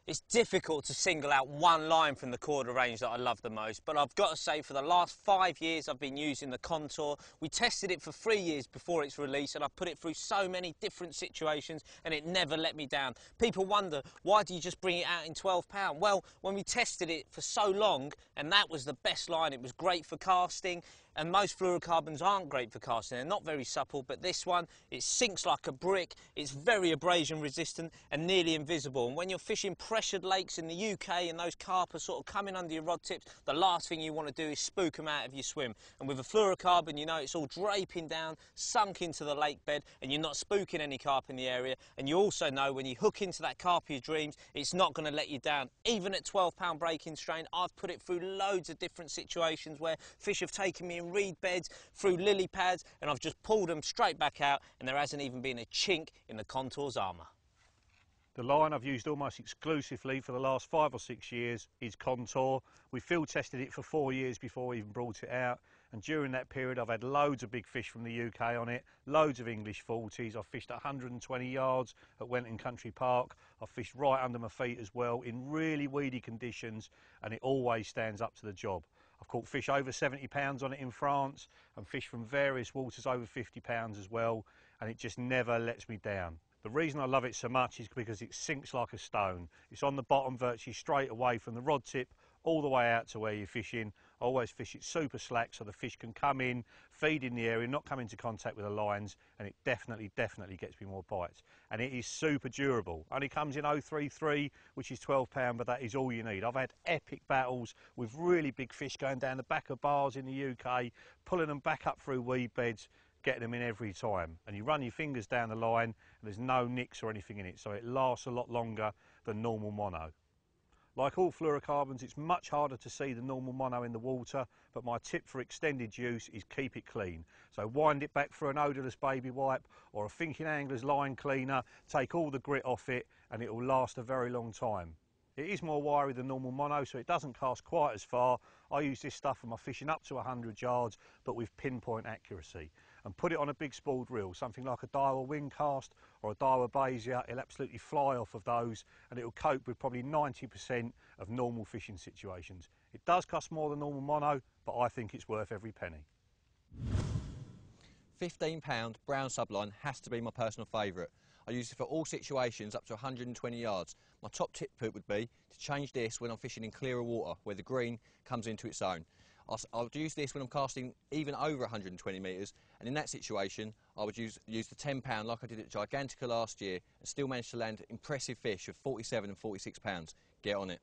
It's difficult to single out one line from the Korda range that I love the most, but I've got to say for the last 5 years I've been using the Contour. We tested it for 3 years before its release and I put it through so many different situations and it never let me down. People wonder, why do you just bring it out in 12 pound? Well, when we tested it for so long, and that was the best line, it was great for casting, and most fluorocarbons aren't great for casting. They're not very supple, but this one, it sinks like a brick, it's very abrasion resistant and nearly invisible. And when you're fishing pressured lakes in the UK and those carp are sort of coming under your rod tips, the last thing you want to do is spook them out of your swim. And with a fluorocarbon, you know it's all draping down, sunk into the lake bed, and you're not spooking any carp in the area. And you also know when you hook into that carp of your dreams, it's not going to let you down. Even at 12-pound breaking strain, I've put it through loads of different situations where fish have taken me in reed beds, through lily pads, and I've just pulled them straight back out, and there hasn't even been a chink in the Contour's armour. The line I've used almost exclusively for the last 5 or 6 years is Contour. We field tested it for 4 years before we even brought it out, and during that period I've had loads of big fish from the UK on it, loads of English 40s. I've fished 120 yards at Wenton Country Park. I've fished right under my feet as well in really weedy conditions, and it always stands up to the job. I've caught fish over 70 pounds on it in France and fish from various waters over 50 pounds as well, and it just never lets me down. The reason I love it so much is because it sinks like a stone. It's on the bottom virtually straight away from the rod tip all the way out to where you're fishing. I always fish it super slack so the fish can come in, feed in the area, not come into contact with the lines, and it definitely gets me more bites. And it is super durable. Only comes in 033, which is 12 pound, but that is all you need. I've had epic battles with really big fish going down the back of bars in the UK, pulling them back up through weed beds, getting them in every time. And you run your fingers down the line and there's no nicks or anything in it, so it lasts a lot longer than normal mono. Like all fluorocarbons, it's much harder to see the normal mono in the water, but my tip for extended use is keep it clean. So wind it back through an odourless baby wipe or a thinking angler's line cleaner, take all the grit off it, and it will last a very long time. It is more wiry than normal mono, so it doesn't cast quite as far. I use this stuff for my fishing up to 100 yards, but with pinpoint accuracy. And put it on a big spooled reel, something like a Daiwa Wingcast or a Daiwa Basia. It'll absolutely fly off of those, and it'll cope with probably 90% of normal fishing situations. It does cost more than normal mono, but I think it's worth every penny. £15 brown subline has to be my personal favourite. I use it for all situations up to 120 yards. My top tip would be to change this when I'm fishing in clearer water where the green comes into its own. I'll use this when I'm casting even over 120 metres, and in that situation I would use the £10 like I did at Gigantica last year and still manage to land impressive fish of 47 and 46 pounds. Get on it.